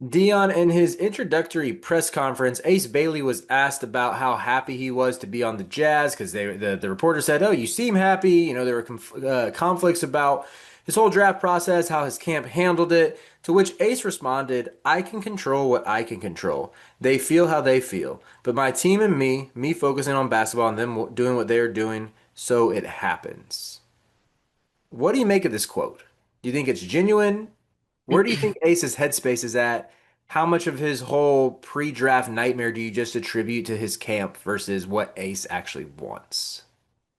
Dion, in his introductory press conference, Ace Bailey was asked about how happy he was to be on the Jazz because the reporter said, "Oh, you seem happy." There were conflicts about his whole draft process, how his camp handled it. To which Ace responded, "I can control what I can control. They feel how they feel, but my team and me focusing on basketball and them doing what they are doing, so it happens." What do you make of this quote? Do you think it's genuine? Where do you think Ace's headspace is at? How much of his whole pre-draft nightmare do you just attribute to his camp versus what Ace actually wants?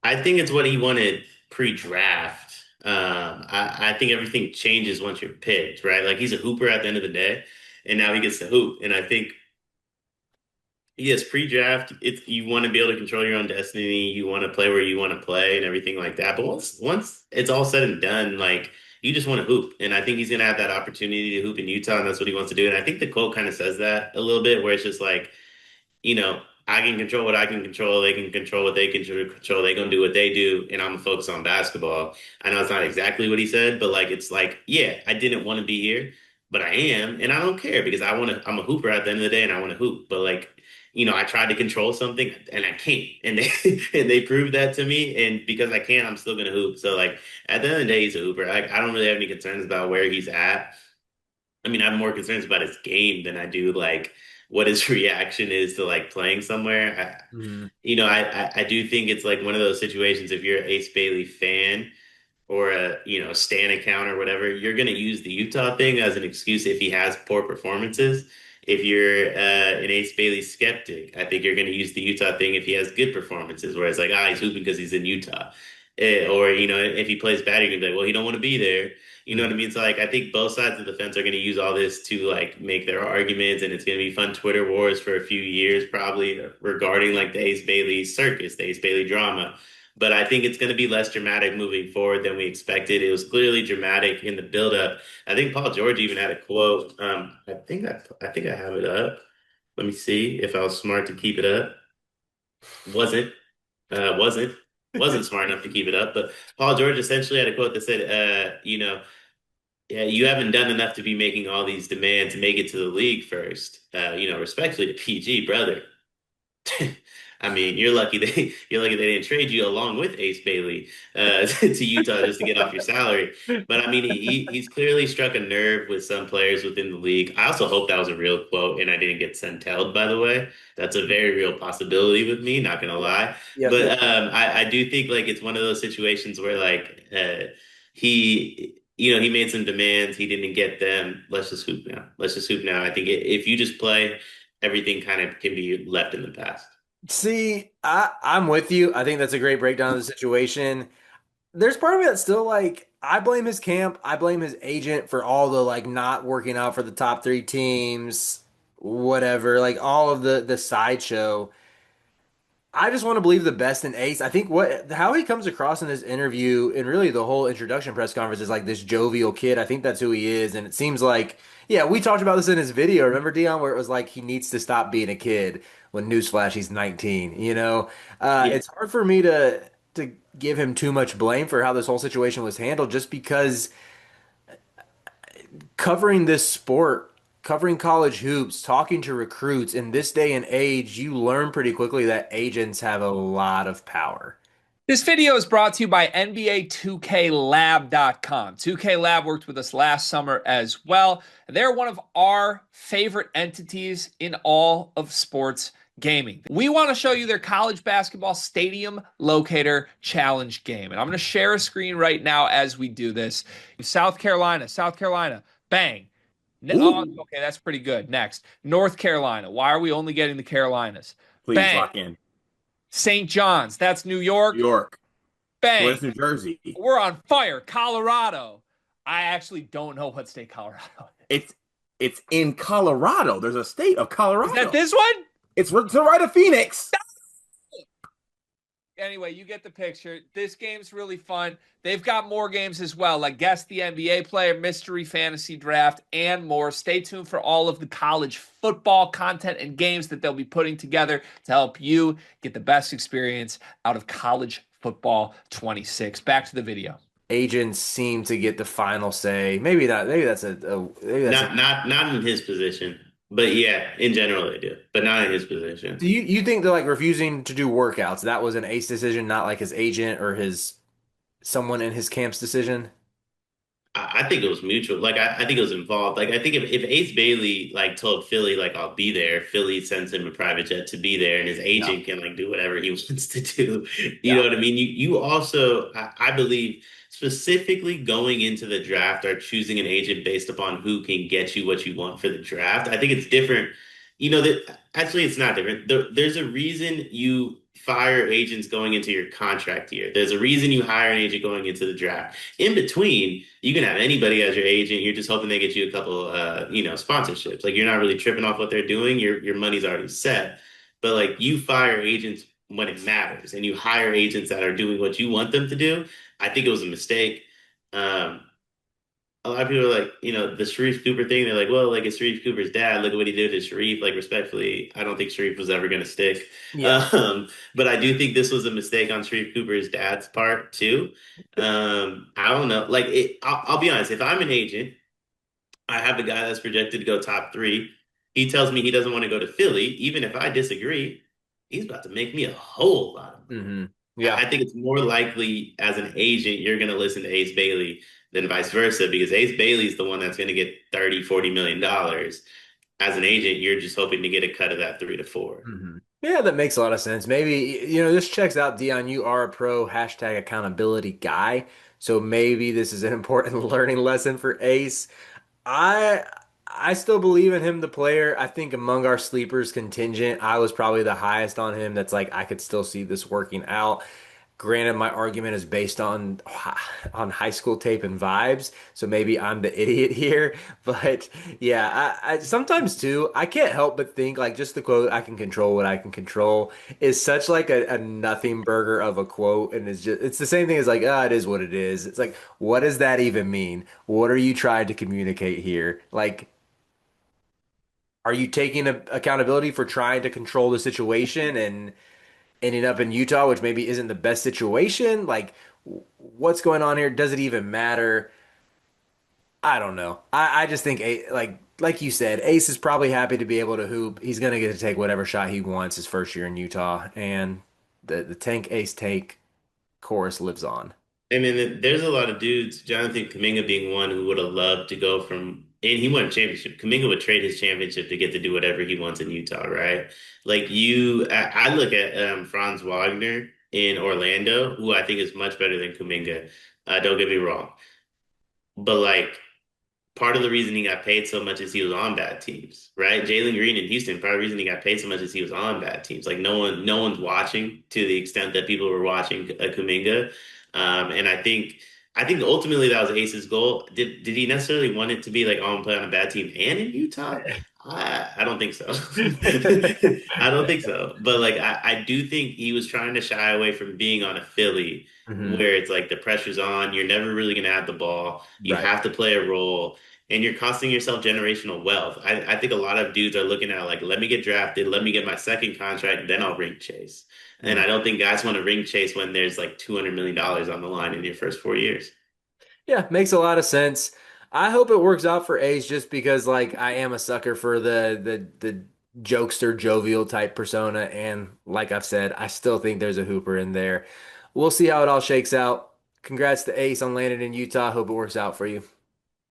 I think it's what he wanted pre-draft. I think everything changes once you're picked, right? Like he's a hooper at the end of the day, and now he gets to hoop. And I think yes, pre-draft, it's you want to be able to control your own destiny. You want to play where you want to play and everything like that. But once it's all said and done, like you just want to hoop. And I think he's gonna have that opportunity to hoop in Utah, and that's what he wants to do. And I think the quote kind of says that a little bit, where it's just like, I can control what I can control. They can control what they can control. They gonna do what they do, and I'm gonna focus on basketball. I know it's not exactly what he said, but like it's like, yeah, I didn't want to be here, but I am, and I don't care because I want to. I'm a hooper at the end of the day, and I want to hoop. But like, I tried to control something, and I can't, and they and they proved that to me. And because I can't, I'm still gonna hoop. So like, at the end of the day, he's a hooper. Like, I don't really have any concerns about where he's at. I mean, I have more concerns about his game than I do like what his reaction is to like playing somewhere. Mhm. I do think it's like one of those situations. If you're an Ace Bailey fan or a Stan account or whatever, you're gonna use the Utah thing as an excuse if he has poor performances. If you're an Ace Bailey skeptic, I think you're gonna use the Utah thing if he has good performances, where it's like, he's hooping because he's in Utah. Or if he plays bad, you're gonna be like, well, he don't want to be there. You know what I Mhm. mean? So like I think both sides of the fence are going to use all this to like make their arguments, and it's going to be fun Twitter wars for a few years probably regarding like the Ace Bailey circus, the Ace Bailey drama. But I think it's going to be less dramatic moving forward than we expected. It was clearly dramatic in the buildup. I think Paul George even had a quote. I think I have it up. Let me see if I was smart to keep it up. Wasn't wasn't wasn't smart enough to keep it up. But Paul George essentially had a quote that said, yeah, you haven't done enough to be making all these demands to make it to the league first. Respectfully to PG, brother. I mean, you're lucky they didn't trade you along with Ace Bailey to Utah just to get off your salary. But I mean, he's clearly struck a nerve with some players within the league. I also hope that was a real quote and I didn't get sent-tailed, by the way. That's a very real possibility with me, not gonna lie. Yep, But yep. I do think like it's one of those situations where like he made some demands, he didn't get them. Let's just hoop now. Let's just hoop now. I think if you just play, everything kind of can be left in the past. See, I'm with you. I think that's a great breakdown of the situation. There's part of me that's still like, I blame his camp. I blame his agent for all the like not working out for the top three teams, whatever, like all of the sideshow. I just want to believe the best in Ace. I think what how he comes across in this interview and really the whole introduction press conference is like this jovial kid. I think that's who he is, and it seems like yeah, we talked about this in his video. Remember Dion, where it was like he needs to stop being a kid. When newsflash, he's 19. Yeah. It's hard for me to give him too much blame for how this whole situation was handled, just because covering this sport, covering college hoops, talking to recruits in this day and age, you learn pretty quickly that agents have a lot of power. This video is brought to you by NBA 2KLab.com. 2K Lab worked with us last summer as well. They're one of our favorite entities in all of sports gaming. We want to show you their college basketball stadium locator challenge game. And I'm going to share a screen right now as we do this. South Carolina, bang. Oh, Ooh, okay, that's pretty good. Next, North Carolina. Why are we only getting the Carolinas? please Bang. lock in. St. John's, that's New New York. York. Bang. Where's New Jersey? We're on fire. Colorado. I actually don't know what state Colorado is. It's in Colorado. There's a state of Is that Colorado. this one? It's to the right of Phoenix. Anyway, you get the picture. This game's really fun. They've got more games as well, like Guess the NBA Player, Mystery Fantasy Draft, and more. Stay tuned for all of the college football content and games that they'll be putting together to help you get the best experience out of college football 26. Back to the video. agents seem to get the final say. Maybe not. Maybe maybe that's a. Not in his position, but yeah, in general they do, but not in his Do position. you think that like refusing to do workouts, that was an Ace decision, not like his agent or his someone in his camp's decision? I think it was mutual. Like I think it was involved. Like I think if Ace Bailey like told Philly like I'll be there, Philly sends him a private jet to be there, and his Yeah. agent can like do whatever he wants to do. You know Yeah. what I mean? You also I believe specifically going into the draft or choosing an agent based upon who can get you what you want for the draft. I think it's different. You know that actually it's not different. There's a reason you fire agents going into your contract year. There's a reason you hire an agent going into the draft. In between, you can have anybody as your agent. You're just hoping they get you a couple, sponsorships. Like you're not really tripping off what they're doing. Your money's already set. But like you fire agents when it matters, and you hire agents that are doing what you want them to do. I think it was a mistake. Um, a lot of people are like, the Sharif Cooper thing. They're like, well, like it's Sharif Cooper's dad. Look at what he did to Sharif. Like, respectfully, I don't think Sharif was ever going to stick. Yeah. But I do think this was a mistake on Sharif Cooper's dad's part too. I don't know. Like, I'll be honest. If I'm an agent, I have a guy that's projected to go top three. He tells me he doesn't want to go to Philly. Even if I disagree, he's about to make me a whole lot of money. Hmm. Yeah. I think it's more likely as an agent, you're going to listen to Ace Bailey than vice versa because Ace Bailey is the one that's going to get 30, $40 million. As an agent, you're just hoping to get a cut of that 3 to 4. Hmm. Yeah, that makes a lot of sense. Maybe, this checks out, Dion. You are a pro hashtag accountability guy. So maybe this is an important learning lesson for Ace. I I still believe in him, the player. I think among our sleepers contingent, I was probably the highest on him. That's like I could still see this working out. Granted, my argument is based on high school tape and vibes, so maybe I'm the idiot here. But yeah, I sometimes too, I can't help but think like just the quote, "I can control what I can control," is such like a nothing burger of a quote, and it's the same thing as like, ah, it is what it is. It's like, what does that even mean? What are you trying to communicate here? Like, are you taking accountability for trying to control the situation and ending up in Utah, which maybe isn't the best situation? Like, what's going on here? Does it even matter? I don't know. I just think like you said, Ace is probably happy to be able to hoop. He's gonna get to take whatever shot he wants his first year in Utah, and the Tank Ace take chorus lives on. And then there's a lot of dudes, Jonathan Kuminga being one who would have loved to go and he won a championship. Kuminga would trade his championship to get to do whatever he wants in Utah, right? Like I look at Franz Wagner in Orlando, who I think is much better than Kuminga. Don't get me wrong, but like part of the reason he got paid so much is he was on bad teams, right? Jalen Green in Houston, part of the reason he got paid so much is he was on bad teams. Like no one's watching to the extent that people were watching Kuminga. And I think ultimately that was Ace's goal. Did he necessarily want it to be like, oh, I'm playing on a bad team and in Utah? I don't think so. I don't think so. But like I do think he was trying to shy away from being on a Philly Hmm. where it's like the pressure's on, you're never really gonna have the ball, you Right. have to play a role, and you're costing yourself generational wealth. I think a lot of dudes are looking at like, let me get drafted, let me get my second contract, then I'll ring chase. And Mm. I don't think guys want to ring chase when there's like $200 million on the line in your first 4 years. Yeah, makes a lot of sense. I hope it works out for Ace just because like I am a sucker for the jokester jovial type persona, and like I've said, I still think there's a hooper in there. We'll see how it all shakes out. Congrats to Ace on landing in Utah. Hope it works out for you.